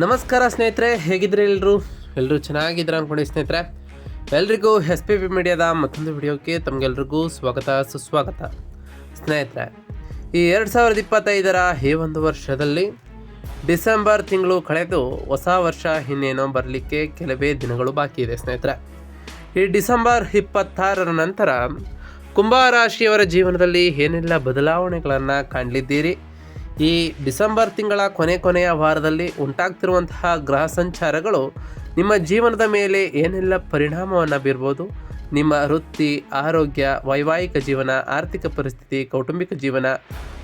ನಮಸ್ಕಾರ ಸ್ನೇಹಿತರೆ, ಹೇಗಿದ್ರೆ ಎಲ್ಲರೂ ಚೆನ್ನಾಗಿದ್ರೆ ಅಂದ್ಕೊಂಡು ಸ್ನೇಹಿತರೆ, ಎಲ್ರಿಗೂ SP ಮೀಡಿಯಾದ ಮತ್ತೊಂದು ವಿಡಿಯೋಕ್ಕೆ ತಮಗೆಲ್ರಿಗೂ ಸ್ವಾಗತ ಸುಸ್ವಾಗತ. ಸ್ನೇಹಿತರೆ, ಈ 2025ರ ಈ ಒಂದು ವರ್ಷದಲ್ಲಿ ಡಿಸೆಂಬರ್ ತಿಂಗಳು ಕಳೆದು ಹೊಸ ವರ್ಷ ಇನ್ನೇನೋ ಬರಲಿಕ್ಕೆ ಕೆಲವೇ ದಿನಗಳು ಬಾಕಿ ಇದೆ. ಸ್ನೇಹಿತರೆ, ಈ ಡಿಸೆಂಬರ್ 26ರ ನಂತರ ಕುಂಭರಾಶಿಯವರ ಜೀವನದಲ್ಲಿ ಏನೆಲ್ಲ ಬದಲಾವಣೆಗಳನ್ನು ಕಾಣಲಿದ್ದೀರಿ, ಈ ಡಿಸೆಂಬರ್ ತಿಂಗಳ ಕೊನೆಯ ವಾರದಲ್ಲಿ ಉಂಟಾಗ್ತಿರುವಂತಹ ಗ್ರಹ ಸಂಚಾರಗಳು ನಿಮ್ಮ ಜೀವನದ ಮೇಲೆ ಏನೆಲ್ಲ ಪರಿಣಾಮವನ್ನು ಬೀರ್ಬೋದು, ನಿಮ್ಮ ವೃತ್ತಿ, ಆರೋಗ್ಯ, ವೈವಾಹಿಕ ಜೀವನ, ಆರ್ಥಿಕ ಪರಿಸ್ಥಿತಿ, ಕೌಟುಂಬಿಕ ಜೀವನ,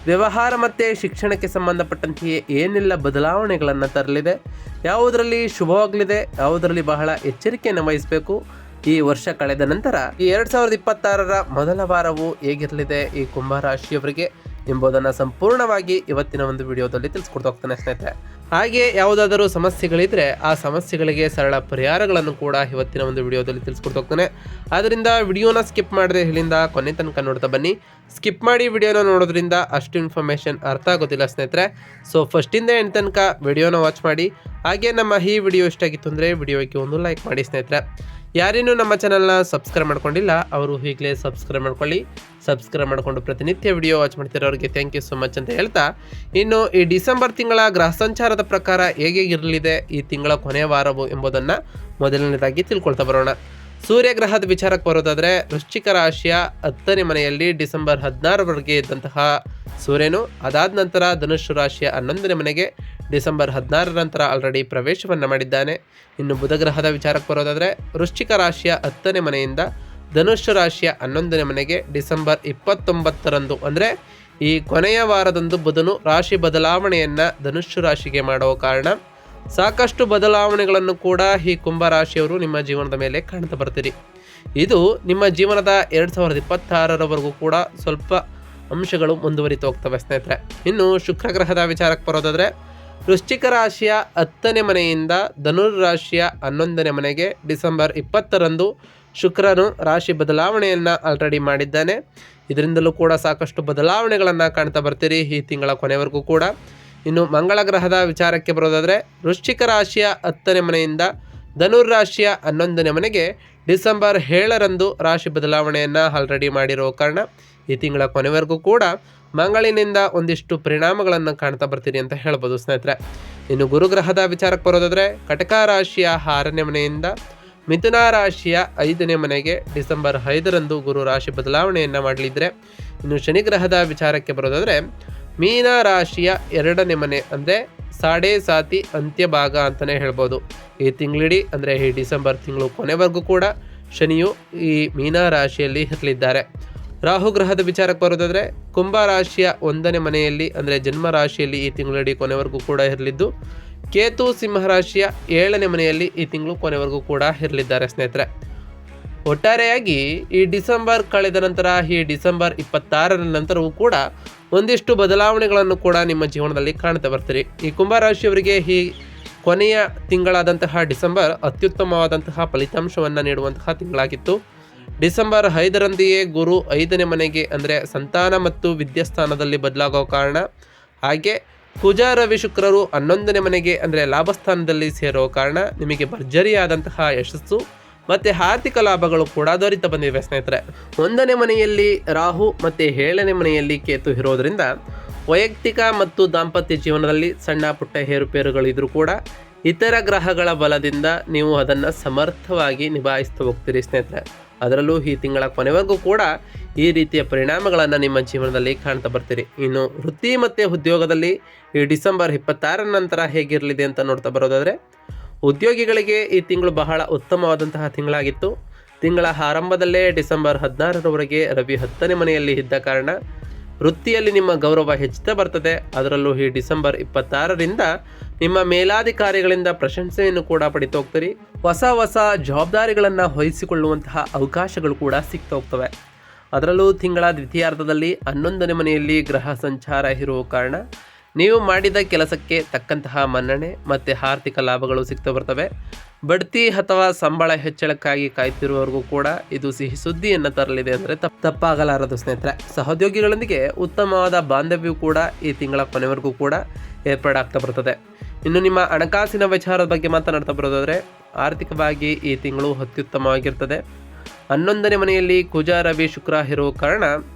ವ್ಯವಹಾರ ಮತ್ತು ಶಿಕ್ಷಣಕ್ಕೆ ಸಂಬಂಧಪಟ್ಟಂತೆಯೇ ಏನೆಲ್ಲ ಬದಲಾವಣೆಗಳನ್ನು ತರಲಿದೆ, ಯಾವುದರಲ್ಲಿ ಶುಭವಾಗಲಿದೆ, ಯಾವುದರಲ್ಲಿ ಬಹಳ ಎಚ್ಚರಿಕೆಯನ್ನು ವಹಿಸಬೇಕು, ಈ ವರ್ಷ ಕಳೆದ ನಂತರ ಈ 2026ರ ಮೊದಲ ವಾರವು ಹೇಗಿರಲಿದೆ ಈ ಕುಂಭರಾಶಿಯವರಿಗೆ ಎಂಬುದನ್ನು ಸಂಪೂರ್ಣವಾಗಿ ಇವತ್ತಿನ ಒಂದು ವಿಡಿಯೋದಲ್ಲಿ ತಿಳಿಸ್ಕೊಡ್ತಾ ಹೋಗ್ತಾನೆ. ಸ್ನೇಹಿತರೆ, ಹಾಗೆ ಯಾವುದಾದರೂ ಸಮಸ್ಯೆಗಳಿದ್ದರೆ ಆ ಸಮಸ್ಯೆಗಳಿಗೆ ಸರಳ ಪರಿಹಾರಗಳನ್ನು ಕೂಡ ಇವತ್ತಿನ ಒಂದು ವಿಡಿಯೋದಲ್ಲಿ ತಿಳಿಸ್ಕೊಡ್ತಾ ಹೋಗ್ತಾನೆ. ಆದ್ದರಿಂದ ವಿಡಿಯೋನ ಸ್ಕಿಪ್ ಮಾಡದೆ ಇಲ್ಲಿಂದ ಕೊನೆ ತನಕ ನೋಡ್ತಾ ಬನ್ನಿ. ಸ್ಕಿಪ್ ಮಾಡಿ ವಿಡಿಯೋನ ನೋಡೋದ್ರಿಂದ ಅಷ್ಟು ಇನ್ಫಾರ್ಮೇಷನ್ ಅರ್ಥ ಆಗೋದಿಲ್ಲ ಸ್ನೇಹಿತರೆ. ಸೊ ಫಸ್ಟಿಂದ ಎಂಡ್ ತನಕ ವಿಡಿಯೋನ ವಾಚ್ ಮಾಡಿ. ಹಾಗೆ ನಮ್ಮ ಈ ವಿಡಿಯೋ ಇಷ್ಟ ಆಗಿತ್ತು ಅಂದರೆ ವಿಡಿಯೋಕ್ಕೆ ಒಂದು ಲೈಕ್ ಮಾಡಿ. ಸ್ನೇಹಿತರೆ, ಯಾರೇನೂ ನಮ್ಮ ಚಾನಲ್ನ ಸಬ್ಸ್ಕ್ರೈಬ್ ಮಾಡ್ಕೊಂಡಿಲ್ಲ ಅವರು ಈಗಲೇ ಸಬ್ಸ್ಕ್ರೈಬ್ ಮಾಡ್ಕೊಳ್ಳಿ. ಸಬ್ಸ್ಕ್ರೈಬ್ ಮಾಡಿಕೊಂಡು ಪ್ರತಿನಿತ್ಯ ವಿಡಿಯೋ ವಾಚ್ ಮಾಡ್ತಿರೋರಿಗೆ ಥ್ಯಾಂಕ್ ಯು ಸೊ ಮಚ್ ಅಂತ ಹೇಳ್ತಾ, ಇನ್ನು ಈ ಡಿಸೆಂಬರ್ ತಿಂಗಳ ಗ್ರಹ ಸಂಚಾರದ ಪ್ರಕಾರ ಹೇಗೆ ಇರಲಿದೆ ಈ ತಿಂಗಳ ಕೊನೆಯ ವಾರವು ಎಂಬುದನ್ನು ಮೊದಲನೇದಾಗಿ ತಿಳ್ಕೊಳ್ತಾ ಬರೋಣ. ಸೂರ್ಯಗ್ರಹದ ವಿಚಾರಕ್ಕೆ ಬರೋದಾದರೆ, ವೃಶ್ಚಿಕ ರಾಶಿಯ 10ನೇ ಮನೆಯಲ್ಲಿ ಡಿಸೆಂಬರ್ 16ರವರೆಗೆ ಇದ್ದಂತಹ ಸೂರ್ಯನು ಅದಾದ ನಂತರ ಧನುಸ್ಸು ರಾಶಿಯ 11ನೇ ಮನೆಗೆ ಡಿಸೆಂಬರ್ 16ರ ನಂತರ ಆಲ್ರೆಡಿ ಪ್ರವೇಶವನ್ನು ಮಾಡಿದ್ದಾನೆ. ಇನ್ನು ಬುಧಗ್ರಹದ ವಿಚಾರಕ್ಕೆ ಬರೋದಾದರೆ, ವೃಶ್ಚಿಕ ರಾಶಿಯ 10ನೇ ಮನೆಯಿಂದ ಧನುಸ್ಸು ರಾಶಿಯ 11ನೇ ಮನೆಗೆ ಡಿಸೆಂಬರ್ 29ರಂದು ಅಂದರೆ ಈ ಕೊನೆಯ ವಾರದಂದು ಬುಧನು ರಾಶಿ ಬದಲಾವಣೆಯನ್ನು ಧನುಸ್ಸು ರಾಶಿಗೆ ಮಾಡುವ ಕಾರಣ ಸಾಕಷ್ಟು ಬದಲಾವಣೆಗಳನ್ನು ಕೂಡ ಈ ಕುಂಭರಾಶಿಯವರು ನಿಮ್ಮ ಜೀವನದ ಮೇಲೆ ಕಾಣ್ತಾ ಬರ್ತೀರಿ. ಇದು ನಿಮ್ಮ ಜೀವನದ 2026ರವರೆಗೂ ಕೂಡ ಸ್ವಲ್ಪ ಅಂಶಗಳು ಮುಂದುವರಿತು ಹೋಗ್ತವೆ. ಸ್ನೇಹಿತರೆ, ಇನ್ನು ಶುಕ್ರಗ್ರಹದ ವಿಚಾರಕ್ಕೆ ಬರೋದಾದರೆ, ವೃಶ್ಚಿಕ ರಾಶಿಯ 10ನೇ ಮನೆಯಿಂದ ಧನುರ್ ರಾಶಿಯ 11ನೇ ಮನೆಗೆ ಡಿಸೆಂಬರ್ 20ರಂದು ಶುಕ್ರನು ರಾಶಿ ಬದಲಾವಣೆಯನ್ನು ಆಲ್ರೆಡಿ ಮಾಡಿದ್ದಾನೆ. ಇದರಿಂದಲೂ ಕೂಡ ಸಾಕಷ್ಟು ಬದಲಾವಣೆಗಳನ್ನು ಕಾಣ್ತಾ ಬರ್ತೀರಿ ಈ ತಿಂಗಳ ಕೊನೆವರೆಗೂ ಕೂಡ. ಇನ್ನು ಮಂಗಳ ಗ್ರಹದ ವಿಚಾರಕ್ಕೆ ಬರೋದಾದರೆ, ವೃಶ್ಚಿಕ ರಾಶಿಯ 10ನೇ ಮನೆಯಿಂದ ಧನುರ್ ರಾಶಿಯ 11ನೇ ಮನೆಗೆ ಡಿಸೆಂಬರ್ 7ರಂದು ರಾಶಿ ಬದಲಾವಣೆಯನ್ನು ಆಲ್ರೆಡಿ ಮಾಡಿರೋ ಕಾರಣ ಈ ತಿಂಗಳ ಕೊನೆವರೆಗೂ ಕೂಡ ಮಂಗಳಿನಿಂದ ಒಂದಿಷ್ಟು ಪರಿಣಾಮಗಳನ್ನು ಕಾಣ್ತಾ ಬರ್ತೀರಿ ಅಂತ ಹೇಳ್ಬೋದು. ಸ್ನೇಹಿತರೆ, ಇನ್ನು ಗುರುಗ್ರಹದ ವಿಚಾರಕ್ಕೆ ಬರೋದಾದರೆ, ಕಟಕ ರಾಶಿಯ 6ನೇ ಮನೆಯಿಂದ ಮಿಥುನ ರಾಶಿಯ 5ನೇ ಮನೆಗೆ ಡಿಸೆಂಬರ್ 5ರಂದು ಗುರು ರಾಶಿ ಬದಲಾವಣೆಯನ್ನು ಮಾಡಲಿದ್ರೆ. ಇನ್ನು ಶನಿಗ್ರಹದ ವಿಚಾರಕ್ಕೆ ಬರೋದಾದರೆ, ಮೀನ ರಾಶಿಯ 2ನೇ ಮನೆ ಅಂದರೆ ಸಾಡೆ ಸಾತಿ ಅಂತ್ಯಭಾಗ ಅಂತಲೇ ಹೇಳ್ಬೋದು. ಈ ತಿಂಗಳಿಡೀ ಅಂದರೆ ಈ ಡಿಸೆಂಬರ್ ತಿಂಗಳು ಕೊನೆವರೆಗೂ ಕೂಡ ಶನಿಯು ಈ ಮೀನ ರಾಶಿಯಲ್ಲಿ ಇರಲಿದ್ದಾರೆ. ರಾಹುಗ್ರಹದ ವಿಚಾರಕ್ಕೆ ಬರೋದಾದರೆ, ಕುಂಭ ರಾಶಿಯ 1ನೇ ಮನೆಯಲ್ಲಿ ಅಂದರೆ ಜನ್ಮ ರಾಶಿಯಲ್ಲಿ ಈ ತಿಂಗಳಿಡೀ ಕೊನೆವರೆಗೂ ಕೂಡ ಇರಲಿದ್ದು, ಕೇತು ಸಿಂಹರಾಶಿಯ 7ನೇ ಮನೆಯಲ್ಲಿ ಈ ತಿಂಗಳು ಕೊನೆವರೆಗೂ ಕೂಡ ಇರಲಿದ್ದಾರೆ. ಸ್ನೇಹಿತರೆ, ಒಟ್ಟಾರೆಯಾಗಿ ಈ ಡಿಸೆಂಬರ್ ಕಳೆದ ನಂತರ ಈ ಡಿಸೆಂಬರ್ 26ರ ನಂತರವೂ ಕೂಡ ಒಂದಿಷ್ಟು ಬದಲಾವಣೆಗಳನ್ನು ಕೂಡ ನಿಮ್ಮ ಜೀವನದಲ್ಲಿ ಕಾಣ್ತಾ ಬರ್ತೀರಿ. ಈ ಕುಂಭರಾಶಿಯವರಿಗೆ ಈ ಕೊನೆಯ ತಿಂಗಳಾದಂತಹ ಡಿಸೆಂಬರ್ ಅತ್ಯುತ್ತಮವಾದಂತಹ ಫಲಿತಾಂಶವನ್ನು ನೀಡುವಂತಹ ತಿಂಗಳಾಗಿತ್ತು. ಡಿಸೆಂಬರ್ 5ರಂತೆಯೇ ಗುರು 5ನೇ ಮನೆಗೆ ಅಂದರೆ ಸಂತಾನ ಮತ್ತು ವಿದ್ಯಾಸ್ಥಾನದಲ್ಲಿ ಬದಲಾಗೋ ಕಾರಣ, ಹಾಗೆ ಕುಜ ರವಿ ಶುಕ್ರರು 11ನೇ ಮನೆಗೆ ಅಂದರೆ ಲಾಭಸ್ಥಾನದಲ್ಲಿ ಸೇರೋ ಕಾರಣ ನಿಮಗೆ ಭರ್ಜರಿಯಾದಂತಹ ಯಶಸ್ಸು ಮತ್ತು ಆರ್ಥಿಕ ಲಾಭಗಳು ಕೂಡ ದೊರೀತಾ ಬಂದಿವೆ. ಸ್ನೇಹಿತರೆ, 1ನೇ ಮನೆಯಲ್ಲಿ ರಾಹು ಮತ್ತು 7ನೇ ಮನೆಯಲ್ಲಿ ಕೇತು ಇರೋದರಿಂದ ವೈಯಕ್ತಿಕ ಮತ್ತು ದಾಂಪತ್ಯ ಜೀವನದಲ್ಲಿ ಸಣ್ಣ ಪುಟ್ಟ ಏರುಪೇರುಗಳಿದ್ರೂ ಕೂಡ ಇತರ ಗ್ರಹಗಳ ಬಲದಿಂದ ನೀವು ಅದನ್ನು ಸಮರ್ಥವಾಗಿ ನಿಭಾಯಿಸ್ತಾ ಹೋಗ್ತೀರಿ. ಸ್ನೇಹಿತರೆ, ಅದರಲ್ಲೂ ಈ ತಿಂಗಳ ಕೊನೆವರೆಗೂ ಕೂಡ ಈ ರೀತಿಯ ಪರಿಣಾಮಗಳನ್ನು ನಿಮ್ಮ ಜೀವನದಲ್ಲಿ ಕಾಣ್ತಾ ಬರ್ತೀರಿ. ಇನ್ನು ವೃತ್ತಿ ಮತ್ತು ಉದ್ಯೋಗದಲ್ಲಿ ಈ ಡಿಸೆಂಬರ್ 26ರ ನಂತರ ಹೇಗಿರಲಿದೆ ಅಂತ ನೋಡ್ತಾ ಬರೋದಾದರೆ, ಉದ್ಯೋಗಿಗಳಿಗೆ ಈ ತಿಂಗಳು ಬಹಳ ಉತ್ತಮವಾದಂತಹ ತಿಂಗಳಾಗಿತ್ತು. ತಿಂಗಳ ಆರಂಭದಲ್ಲೇ ಡಿಸೆಂಬರ್ 16ರವರೆಗೆ ರವಿ 10ನೇ ಮನೆಯಲ್ಲಿ ಇದ್ದ ಕಾರಣ ವೃತ್ತಿಯಲ್ಲಿ ನಿಮ್ಮ ಗೌರವ ಹೆಚ್ಚುತ್ತಾ ಬರ್ತದೆ. ಅದರಲ್ಲೂ ಈ ಡಿಸೆಂಬರ್ 26ರಿಂದ ನಿಮ್ಮ ಮೇಲಾಧಿಕಾರಿಗಳಿಂದ ಪ್ರಶಂಸೆಯನ್ನು ಕೂಡ ಪಡಿತಾ ಹೋಗ್ತೀರಿ. ಹೊಸ ಜವಾಬ್ದಾರಿಗಳನ್ನು ವಹಿಸಿಕೊಳ್ಳುವಂತಹ ಅವಕಾಶಗಳು ಕೂಡ ಸಿಗ್ತಾ ಹೋಗ್ತವೆ. ಅದರಲ್ಲೂ ತಿಂಗಳ ದ್ವಿತೀಯಾರ್ಧದಲ್ಲಿ 11ನೇ ಮನೆಯಲ್ಲಿ ಗ್ರಹ ಸಂಚಾರ ಇರುವ ಕಾರಣ ನೀವು ಮಾಡಿದ ಕೆಲಸಕ್ಕೆ ತಕ್ಕಂತಹ ಮನ್ನಣೆ ಮತ್ತು ಆರ್ಥಿಕ ಲಾಭಗಳು ಸಿಗ್ತಾ ಬರ್ತವೆ. ಬಡ್ತಿ ಅಥವಾ ಸಂಬಳ ಹೆಚ್ಚಳಕ್ಕಾಗಿ ಕಾಯ್ತಿರುವವರೆಗೂ ಕೂಡ ಇದು ಸಿಹಿ ಸುದ್ದಿಯನ್ನು ತರಲಿದೆ ಅಂದರೆ ತಪ್ಪಾಗಲಾರದು ಸ್ನೇಹಿತರೆ. ಸಹೋದ್ಯೋಗಿಗಳೊಂದಿಗೆ ಉತ್ತಮವಾದ ಬಾಂಧವ್ಯವು ಕೂಡ ಈ ತಿಂಗಳ ಕೊನೆವರೆಗೂ ಕೂಡ ಏರ್ಪಾಡಾಗ್ತಾ ಬರ್ತದೆ. ಇನ್ನು ನಿಮ್ಮ ಹಣಕಾಸಿನ ವಿಚಾರದ ಬಗ್ಗೆ ಮಾತನಾಡ್ತಾ ಬರೋದಾದರೆ ಆರ್ಥಿಕವಾಗಿ ಈ ತಿಂಗಳು ಅತ್ಯುತ್ತಮವಾಗಿರ್ತದೆ. 11ನೇ ಮನೆಯಲ್ಲಿ ಕುಜ ರವಿ ಶುಕ್ರ ಇರುವ ಕಾರಣ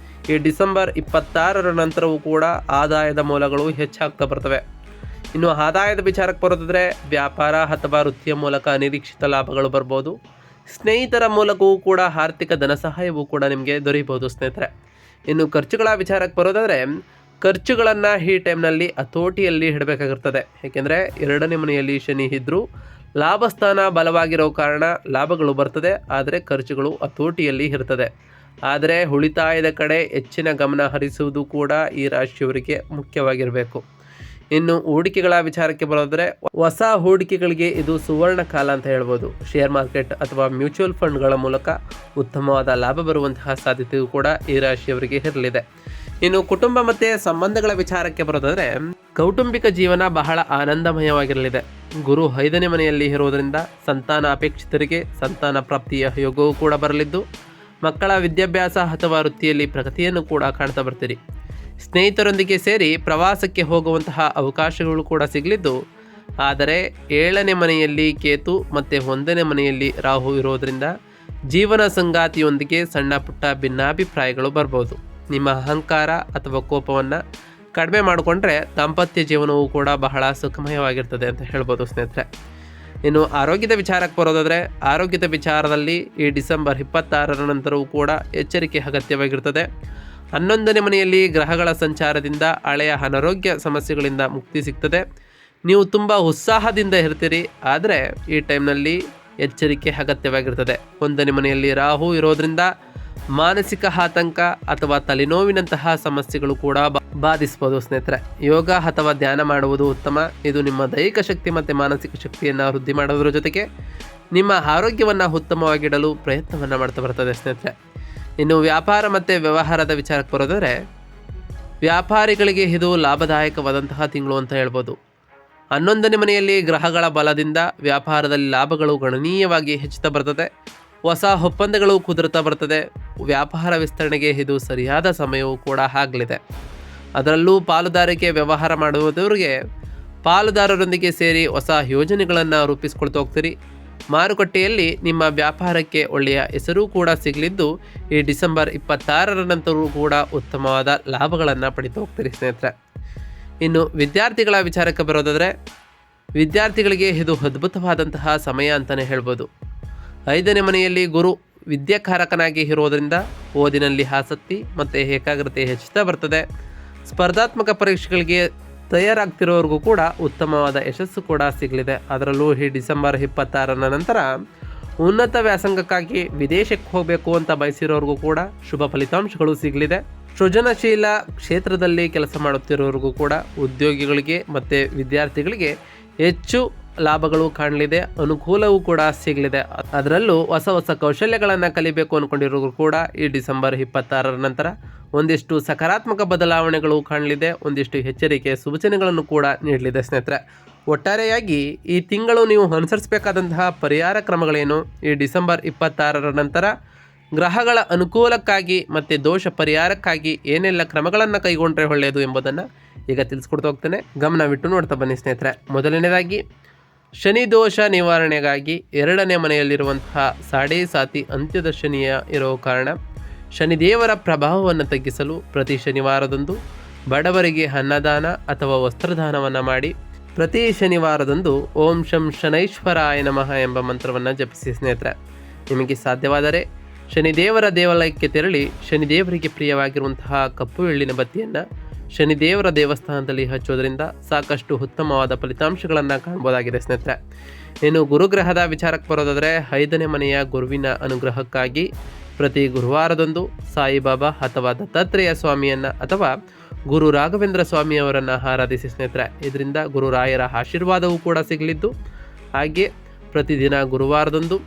ಈ ಡಿಸೆಂಬರ್ 26ರ ನಂತರವೂ ಕೂಡ ಆದಾಯದ ಮೂಲಗಳು ಹೆಚ್ಚಾಗ್ತಾ ಬರ್ತವೆ. ಇನ್ನು ಆದಾಯದ ವಿಚಾರಕ್ಕೆ ಬರೋದಾದರೆ ವ್ಯಾಪಾರ ಅಥವಾ ವೃತ್ತಿಯ ಮೂಲಕ ಅನಿರೀಕ್ಷಿತ ಲಾಭಗಳು ಬರ್ಬೋದು. ಸ್ನೇಹಿತರ ಮೂಲಕವೂ ಕೂಡ ಆರ್ಥಿಕ ಧನ ಸಹಾಯವೂ ಕೂಡ ನಿಮಗೆ ದೊರೆಯಬಹುದು ಸ್ನೇಹಿತರೆ. ಇನ್ನು ಖರ್ಚುಗಳ ವಿಚಾರಕ್ಕೆ ಬರೋದಾದರೆ ಖರ್ಚುಗಳನ್ನು ಈ ಟೈಮ್ನಲ್ಲಿ ಹತೋಟಿಯಲ್ಲಿ ಇಡಬೇಕಾಗಿರ್ತದೆ. ಏಕೆಂದರೆ 2ನೇ ಮನೆಯಲ್ಲಿ ಶನಿ ಇದ್ದರೂ ಲಾಭಸ್ಥಾನ ಬಲವಾಗಿರೋ ಕಾರಣ ಲಾಭಗಳು ಬರ್ತದೆ, ಆದರೆ ಖರ್ಚುಗಳು ಹತೋಟಿಯಲ್ಲಿ ಇರ್ತದೆ. ಆದರೆ ಉಳಿತಾಯದ ಕಡೆ ಹೆಚ್ಚಿನ ಗಮನ ಹರಿಸುವುದು ಕೂಡ ಈ ರಾಶಿಯವರಿಗೆ ಮುಖ್ಯವಾಗಿರಬೇಕು. ಇನ್ನು ಹೂಡಿಕೆಗಳ ವಿಚಾರಕ್ಕೆ ಬರೋದ್ರೆ ಹೊಸ ಹೂಡಿಕೆಗಳಿಗೆ ಇದು ಸುವರ್ಣ ಕಾಲ ಅಂತ ಹೇಳ್ಬೋದು. ಶೇರ್ ಮಾರ್ಕೆಟ್ ಅಥವಾ ಮ್ಯೂಚುವಲ್ ಫಂಡ್ಗಳ ಮೂಲಕ ಉತ್ತಮವಾದ ಲಾಭ ಬರುವಂತಹ ಸಾಧ್ಯತೆಯೂ ಕೂಡ ಈ ರಾಶಿಯವರಿಗೆ ಇರಲಿದೆ. ಇನ್ನು ಕುಟುಂಬ ಮತ್ತು ಸಂಬಂಧಗಳ ವಿಚಾರಕ್ಕೆ ಬರೋದಾದರೆ ಕೌಟುಂಬಿಕ ಜೀವನ ಬಹಳ ಆನಂದಮಯವಾಗಿರಲಿದೆ. ಗುರು 5ನೇ ಮನೆಯಲ್ಲಿ ಇರುವುದರಿಂದ ಸಂತಾನ ಅಪೇಕ್ಷಿತರಿಗೆ ಸಂತಾನ ಪ್ರಾಪ್ತಿಯ ಯೋಗವೂ ಕೂಡ ಬರಲಿದ್ದು ಮಕ್ಕಳ ವಿದ್ಯಾಭ್ಯಾಸ ಅಥವಾ ವೃತ್ತಿಯಲ್ಲಿ ಪ್ರಗತಿಯನ್ನು ಕೂಡ ಕಾಣ್ತಾ ಬರ್ತೀರಿ. ಸ್ನೇಹಿತರೊಂದಿಗೆ ಸೇರಿ ಪ್ರವಾಸಕ್ಕೆ ಹೋಗುವಂತಹ ಅವಕಾಶಗಳು ಕೂಡ ಸಿಗಲಿದ್ದು, ಆದರೆ 7ನೇ ಮನೆಯಲ್ಲಿ ಕೇತು ಮತ್ತು 1ನೇ ಮನೆಯಲ್ಲಿ ರಾಹು ಇರೋದರಿಂದ ಜೀವನ ಸಂಗಾತಿಯೊಂದಿಗೆ ಸಣ್ಣ ಪುಟ್ಟ ಭಿನ್ನಾಭಿಪ್ರಾಯಗಳು ಬರ್ಬೋದು. ನಿಮ್ಮ ಅಹಂಕಾರ ಅಥವಾ ಕೋಪವನ್ನು ಕಡಿಮೆ ಮಾಡಿಕೊಂಡ್ರೆ ದಾಂಪತ್ಯ ಜೀವನವೂ ಕೂಡ ಬಹಳ ಸುಖಮಯವಾಗಿರ್ತದೆ ಅಂತ ಹೇಳ್ಬೋದು ಸ್ನೇಹಿತರೆ. ಇನ್ನು ಆರೋಗ್ಯದ ವಿಚಾರಕ್ಕೆ ಬರೋದಾದರೆ ಆರೋಗ್ಯದ ವಿಚಾರದಲ್ಲಿ ಈ ಡಿಸೆಂಬರ್ 26ರ ನಂತರವೂ ಕೂಡ ಎಚ್ಚರಿಕೆ ಅಗತ್ಯವಾಗಿರ್ತದೆ. 11ನೇ ಮನೆಯಲ್ಲಿ ಗ್ರಹಗಳ ಸಂಚಾರದಿಂದ ಹಳೆಯ ಅನಾರೋಗ್ಯ ಸಮಸ್ಯೆಗಳಿಂದ ಮುಕ್ತಿ ಸಿಗ್ತದೆ. ನೀವು ತುಂಬ ಉತ್ಸಾಹದಿಂದ ಇರ್ತೀರಿ, ಆದರೆ ಈ ಟೈಮ್ನಲ್ಲಿ ಎಚ್ಚರಿಕೆ ಅಗತ್ಯವಾಗಿರ್ತದೆ. 1ನೇ ಮನೆಯಲ್ಲಿ ರಾಹು ಇರೋದ್ರಿಂದ ಮಾನಸಿಕ ಆತಂಕ ಅಥವಾ ತಲೆನೋವಿನಂತಹ ಸಮಸ್ಯೆಗಳು ಕೂಡ ಬಾಧಿಸ್ಬೋದು ಸ್ನೇಹಿತರೆ. ಯೋಗ ಅಥವಾ ಧ್ಯಾನ ಮಾಡುವುದು ಉತ್ತಮ. ಇದು ನಿಮ್ಮ ದೈಹಿಕ ಶಕ್ತಿ ಮತ್ತು ಮಾನಸಿಕ ಶಕ್ತಿಯನ್ನು ವೃದ್ಧಿ ಮಾಡೋದ್ರ ಜೊತೆಗೆ ನಿಮ್ಮ ಆರೋಗ್ಯವನ್ನು ಉತ್ತಮವಾಗಿಡಲು ಪ್ರಯತ್ನವನ್ನು ಮಾಡ್ತಾ ಬರ್ತದೆ ಸ್ನೇಹಿತರೆ. ಇನ್ನು ವ್ಯಾಪಾರ ಮತ್ತು ವ್ಯವಹಾರದ ವಿಚಾರಕ್ಕೆ ಬರೋದಾದರೆ ವ್ಯಾಪಾರಿಗಳಿಗೆ ಇದು ಲಾಭದಾಯಕವಾದಂತಹ ತಿಂಗಳು ಅಂತ ಹೇಳ್ಬೋದು. 11ನೇ ಮನೆಯಲ್ಲಿ ಗ್ರಹಗಳ ಬಲದಿಂದ ವ್ಯಾಪಾರದಲ್ಲಿ ಲಾಭಗಳು ಗಣನೀಯವಾಗಿ ಹೆಚ್ಚುತ್ತಾ ಬರ್ತದೆ. ಹೊಸ ಒಪ್ಪಂದಗಳು ಕುದುರುತ್ತಾ ಬರ್ತದೆ. ವ್ಯಾಪಾರ ವಿಸ್ತರಣೆಗೆ ಇದು ಸರಿಯಾದ ಸಮಯವೂ ಕೂಡ ಆಗಲಿದೆ. ಅದರಲ್ಲೂ ಪಾಲುದಾರಿಕೆ ವ್ಯವಹಾರ ಮಾಡುವುದವರಿಗೆ ಪಾಲುದಾರರೊಂದಿಗೆ ಸೇರಿ ಹೊಸ ಯೋಜನೆಗಳನ್ನು ರೂಪಿಸ್ಕೊಳ್ತಾ ಹೋಗ್ತೀರಿ. ಮಾರುಕಟ್ಟೆಯಲ್ಲಿ ನಿಮ್ಮ ವ್ಯಾಪಾರಕ್ಕೆ ಒಳ್ಳೆಯ ಹೆಸರು ಕೂಡ ಸಿಗಲಿದ್ದು ಈ ಡಿಸೆಂಬರ್ 26ರ ನಂತರವೂ ಕೂಡ ಉತ್ತಮವಾದ ಲಾಭಗಳನ್ನು ಪಡಿತಾ ಹೋಗ್ತೀರಿ ಸ್ನೇಹಿತರೆ. ಇನ್ನು ವಿದ್ಯಾರ್ಥಿಗಳ ವಿಚಾರಕ್ಕೆ ಬರೋದಾದರೆ ವಿದ್ಯಾರ್ಥಿಗಳಿಗೆ ಇದು ಅದ್ಭುತವಾದಂತಹ ಸಮಯ ಅಂತಲೇ ಹೇಳ್ಬೋದು. 5ನೇ ಮನೆಯಲ್ಲಿ ಗುರು ವಿದ್ಯಾಕಾರಕನಾಗಿ ಇರೋದರಿಂದ ಓದಿನಲ್ಲಿ ಆಸಕ್ತಿ ಮತ್ತು ಏಕಾಗ್ರತೆ ಹೆಚ್ಚುತ್ತಾ ಬರ್ತದೆ. ಸ್ಪರ್ಧಾತ್ಮಕ ಪರೀಕ್ಷೆಗಳಿಗೆ ತಯಾರಾಗ್ತಿರೋರಿಗೂ ಕೂಡ ಉತ್ತಮವಾದ ಯಶಸ್ಸು ಕೂಡ ಸಿಗಲಿದೆ. ಅದರಲ್ಲೂ ಈ ಡಿಸೆಂಬರ್ 26ರ ನಂತರ ಉನ್ನತ ವ್ಯಾಸಂಗಕ್ಕಾಗಿ ವಿದೇಶಕ್ಕೆ ಹೋಗಬೇಕು ಅಂತ ಬಯಸಿರೋರಿಗೂ ಕೂಡ ಶುಭ ಫಲಿತಾಂಶಗಳು ಸಿಗಲಿದೆ. ಸೃಜನಶೀಲ ಕ್ಷೇತ್ರದಲ್ಲಿ ಕೆಲಸ ಮಾಡುತ್ತಿರೋರಿಗೂ ಕೂಡ ಉದ್ಯೋಗಿಗಳಿಗೆ ಮತ್ತು ವಿದ್ಯಾರ್ಥಿಗಳಿಗೆ ಹೆಚ್ಚು ಲಾಭಗಳು ಕಾಣಲಿದೆ, ಅನುಕೂಲವೂ ಕೂಡ ಸಿಗಲಿದೆ. ಅದರಲ್ಲೂ ಹೊಸ ಹೊಸ ಕೌಶಲ್ಯಗಳನ್ನು ಕಲಿಬೇಕು ಅಂದ್ಕೊಂಡಿರೋರು ಕೂಡ ಈ ಡಿಸೆಂಬರ್ 26ರ ನಂತರ ಒಂದಿಷ್ಟು ಸಕಾರಾತ್ಮಕ ಬದಲಾವಣೆಗಳು ಕಾಣಲಿದೆ, ಒಂದಿಷ್ಟು ಎಚ್ಚರಿಕೆ ಸೂಚನೆಗಳನ್ನು ಕೂಡ ನೀಡಲಿದೆ ಸ್ನೇಹಿತರೆ. ಒಟ್ಟಾರೆಯಾಗಿ ಈ ತಿಂಗಳು ನೀವು ಅನುಸರಿಸಬೇಕಾದಂತಹ ಪರಿಹಾರ ಕ್ರಮಗಳೇನು, ಈ ಡಿಸೆಂಬರ್ 26ರ ನಂತರ ಗ್ರಹಗಳ ಅನುಕೂಲಕ್ಕಾಗಿ ಮತ್ತು ದೋಷ ಪರಿಹಾರಕ್ಕಾಗಿ ಏನೆಲ್ಲ ಕ್ರಮಗಳನ್ನು ಕೈಗೊಂಡ್ರೆ ಒಳ್ಳೆಯದು ಎಂಬುದನ್ನು ಈಗ ತಿಳಿಸ್ಕೊಡ್ತಾ ಹೋಗ್ತೇನೆ. ಗಮನವಿಟ್ಟು ನೋಡ್ತಾ ಬನ್ನಿ ಸ್ನೇಹಿತರೆ. ಮೊದಲನೇದಾಗಿ ಶನಿ ದೋಷ ನಿವಾರಣೆಗಾಗಿ 2ನೇ ಮನೆಯಲ್ಲಿರುವಂತಹ ಸಾಡೆ ಸಾತಿ ಅಂತ್ಯದ ಶನಿಯ ಇರೋ ಕಾರಣ ಶನಿದೇವರ ಪ್ರಭಾವವನ್ನು ತಗ್ಗಿಸಲು ಪ್ರತಿ ಶನಿವಾರದಂದು ಬಡವರಿಗೆ ಅನ್ನದಾನ ಅಥವಾ ವಸ್ತ್ರದಾನವನ್ನು ಮಾಡಿ ಪ್ರತಿ ಶನಿವಾರದಂದು ಓಂ ಶಂ ಶನೈಶ್ವರಾಯ ನಮಃ ಎಂಬ ಮಂತ್ರವನ್ನು ಜಪಿಸಿ ಸ್ನೇಹಿತರೆ. ನಿಮಗೆ ಸಾಧ್ಯವಾದರೆ ಶನಿದೇವರ ದೇವಾಲಯಕ್ಕೆ ತೆರಳಿ ಶನಿದೇವರಿಗೆ ಪ್ರಿಯವಾಗಿರುವಂತಹ ಕಪ್ಪು ಎಳ್ಳಿನ ಬತ್ತಿಯನ್ನು ಶನಿದೇವರ ದೇವಸ್ಥಾನದಲ್ಲಿ ಹಚ್ಚೋದ್ರಿಂದ ಸಾಕಷ್ಟು ಉತ್ತಮವಾದ ಫಲಿತಾಂಶಗಳನ್ನು ಕಾಣ್ಬೋದಾಗಿದೆ ಸ್ನೇಹಿತರೆ. ಇನ್ನು ಗುರುಗ್ರಹದ ವಿಚಾರಕ್ಕೆ ಬರೋದಾದರೆ 5ನೇ ಮನೆಯ ಗುರುವಿನ ಅನುಗ್ರಹಕ್ಕಾಗಿ ಪ್ರತಿ ಗುರುವಾರದಂದು ಸಾಯಿಬಾಬಾ ಅಥವಾ ದತ್ತಾತ್ರೇಯ ಸ್ವಾಮಿಯನ್ನು ಅಥವಾ ಗುರು ರಾಘವೇಂದ್ರ ಸ್ವಾಮಿಯವರನ್ನು ಆರಾಧಿಸಿ ಸ್ನೇಹಿತರೆ. ಇದರಿಂದ ಗುರುರಾಯರ ಆಶೀರ್ವಾದವೂ ಕೂಡ ಸಿಗಲಿದ್ದು, ಹಾಗೆ ಪ್ರತಿದಿನ ಗುರುವಾರದಂದು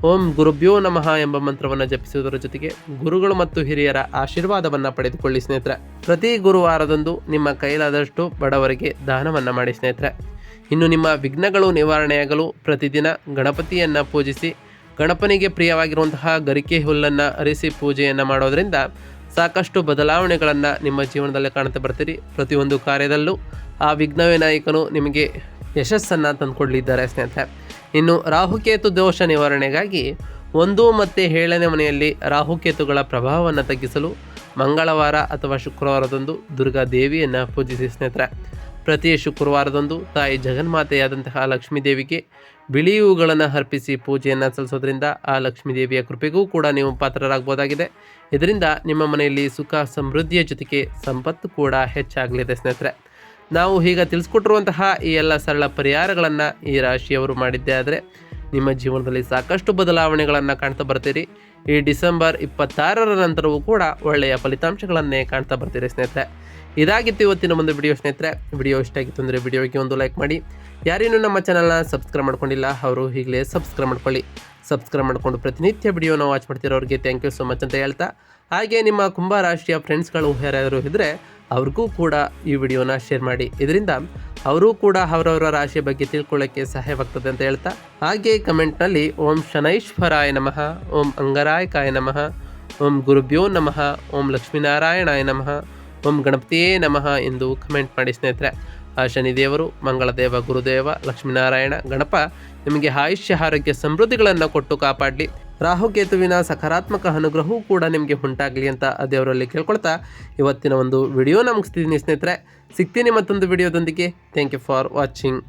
ಓಂ ಗುರುಭ್ಯೋ ನಮಃ ಎಂಬ ಮಂತ್ರವನ್ನು ಜಪಿಸುವುದರ ಜೊತೆಗೆ ಗುರುಗಳು ಮತ್ತು ಹಿರಿಯರ ಆಶೀರ್ವಾದವನ್ನು ಪಡೆದುಕೊಳ್ಳಿ ಸ್ನೇಹಿತರೆ. ಪ್ರತಿ ಗುರುವಾರದಂದು ನಿಮ್ಮ ಕೈಲಾದಷ್ಟು ಬಡವರಿಗೆ ದಾನವನ್ನು ಮಾಡಿ ಸ್ನೇಹಿತರೆ. ಇನ್ನು ನಿಮ್ಮ ವಿಘ್ನಗಳು ನಿವಾರಣೆಯಾಗಲು ಪ್ರತಿದಿನ ಗಣಪತಿಯನ್ನು ಪೂಜಿಸಿ ಗಣಪನಿಗೆ ಪ್ರಿಯವಾಗಿರುವಂತಹ ಗರಿಕೆ ಹುಲ್ಲನ್ನು ಅರಿಸಿ ಪೂಜೆಯನ್ನು ಮಾಡೋದರಿಂದ ಸಾಕಷ್ಟು ಬದಲಾವಣೆಗಳನ್ನು ನಿಮ್ಮ ಜೀವನದಲ್ಲಿ ಕಾಣ್ತಾ ಬರ್ತೀರಿ. ಪ್ರತಿಯೊಂದು ಕಾರ್ಯದಲ್ಲೂ ಆ ವಿಘ್ನ ವಿನಾಯಕನು ನಿಮಗೆ ಯಶಸ್ಸನ್ನು ತಂದುಕೊಡಲಿದ್ದಾರೆ ಸ್ನೇಹಿತರೆ. ಇನ್ನು ರಾಹುಕೇತು ದೋಷ ನಿವಾರಣೆಗಾಗಿ 1 ಮತ್ತು 7ನೇ ಮನೆಯಲ್ಲಿ ರಾಹುಕೇತುಗಳ ಪ್ರಭಾವವನ್ನು ತಗ್ಗಿಸಲು ಮಂಗಳವಾರ ಅಥವಾ ಶುಕ್ರವಾರದಂದು ದುರ್ಗಾ ದೇವಿಯನ್ನು ಪೂಜಿಸಿ ಸ್ನೇಹಿತರೆ. ಪ್ರತಿ ಶುಕ್ರವಾರದಂದು ತಾಯಿ ಜಗನ್ಮಾತೆಯಾದಂತಹ ಲಕ್ಷ್ಮೀ ದೇವಿಗೆ ಬಿಳಿ ಹೂಗಳನ್ನು ಅರ್ಪಿಸಿ ಪೂಜೆಯನ್ನು ಸಲ್ಲಿಸೋದ್ರಿಂದ ಆ ಲಕ್ಷ್ಮೀ ದೇವಿಯ ಕೃಪೆಗೂ ಕೂಡ ನೀವು ಪಾತ್ರರಾಗಬಹುದಾಗಿದೆ. ಇದರಿಂದ ನಿಮ್ಮ ಮನೆಯಲ್ಲಿ ಸುಖ ಸಮೃದ್ಧಿಯ ಜೊತೆಗೆ ಸಂಪತ್ತು ಕೂಡ ಹೆಚ್ಚಾಗಲಿದೆ ಸ್ನೇಹಿತರೆ. ನಾವು ಈಗ ತಿಳಿಸ್ಕೊಟ್ಟಿರುವಂತಹ ಈ ಎಲ್ಲ ಸರಳ ಪರಿಹಾರಗಳನ್ನು ಈ ರಾಶಿಯವರು ಮಾಡಿದ್ದೇ ಆದರೆ ನಿಮ್ಮ ಜೀವನದಲ್ಲಿ ಸಾಕಷ್ಟು ಬದಲಾವಣೆಗಳನ್ನು ಕಾಣ್ತಾ ಬರ್ತೀರಿ. ಈ ಡಿಸೆಂಬರ್ 26ರ ನಂತರವೂ ಕೂಡ ಒಳ್ಳೆಯ ಫಲಿತಾಂಶಗಳನ್ನೇ ಕಾಣ್ತಾ ಬರ್ತೀರಿ ಸ್ನೇಹಿತರೆ. ಇದಾಗಿತ್ತು ಇವತ್ತಿನ ಒಂದು ವಿಡಿಯೋ ಸ್ನೇಹಿತರೆ. ವಿಡಿಯೋ ಇಷ್ಟ ಆಗಿತ್ತು ಅಂದರೆ ವಿಡಿಯೋಗೆ ಒಂದು ಲೈಕ್ ಮಾಡಿ. ಯಾರೇನು ನಮ್ಮ ಚಾನಲ್ನ ಸಬ್ಸ್ಕ್ರೈಬ್ ಮಾಡ್ಕೊಂಡಿಲ್ಲ ಅವರು ಈಗಲೇ ಸಬ್ಸ್ಕ್ರೈಬ್ ಮಾಡ್ಕೊಳ್ಳಿ. ಸಬ್ಸ್ಕ್ರೈಬ್ ಮಾಡಿಕೊಂಡು ಪ್ರತಿನಿತ್ಯ ವಿಡಿಯೋನ ವಾಚ್ ಮಾಡ್ತಿರೋರಿಗೆ ಥ್ಯಾಂಕ್ ಯು ಸೊ ಮಚ್ ಅಂತ ಹೇಳ್ತಾ, ಹಾಗೆ ನಿಮ್ಮ ಕುಂಭ ರಾಶಿಯ ಫ್ರೆಂಡ್ಸ್ಗಳು ಯಾರ್ಯಾರು ಇದ್ದರೆ ಅವ್ರಿಗೂ ಕೂಡ ಈ ವಿಡಿಯೋನ ಶೇರ್ ಮಾಡಿ. ಇದರಿಂದ ಅವರೂ ಕೂಡ ಅವರವರ ರಾಶಿಯ ಬಗ್ಗೆ ತಿಳ್ಕೊಳ್ಳೋಕ್ಕೆ ಸಹಾಯವಾಗ್ತದೆ ಅಂತ ಹೇಳ್ತಾ, ಹಾಗೆ ಕಮೆಂಟ್ನಲ್ಲಿ ಓಂ ಶನೈಶ್ವರಾಯ ನಮಃ, ಓಂ ಅಂಗರಾಯಕಾಯ ನಮಃ, ಓಂ ಗುರುಭ್ಯೋ ನಮಃ, ಓಂ ಲಕ್ಷ್ಮೀನಾರಾಯಣಾಯ ನಮಃ, ಓಂ ಗಣಪತಿಯೇ ನಮಃ ಎಂದು ಕಮೆಂಟ್ ಮಾಡಿ ಸ್ನೇಹಿತರೆ. ಆ ಶನಿದೇವರು, ಮಂಗಳದೇವ, ಗುರುದೇವ, ಲಕ್ಷ್ಮೀನಾರಾಯಣ, ಗಣಪ ನಿಮಗೆ ಆಯುಷ್ಯ ಆರೋಗ್ಯ ಸಮೃದ್ಧಿಗಳನ್ನು ಕೊಟ್ಟು ಕಾಪಾಡಲಿ. ರಾಹುಕೇತುವಿನ ಸಕಾರಾತ್ಮಕ ಅನುಗ್ರಹವೂ ಕೂಡ ನಿಮಗೆ ಉಂಟಾಗಲಿ ಅಂತ ದೇವರಲ್ಲಿ ಕೇಳ್ಕೊಳ್ತಾ ಇವತ್ತಿನ ಒಂದು ವಿಡಿಯೋನ ಮುಗಿಸ್ತಿದ್ದೀನಿ ಸ್ನೇಹಿತರೆ. ಸಿಗ್ತೀನಿ ಮತ್ತೊಂದು ವಿಡಿಯೋದೊಂದಿಗೆ. Thank you for watching.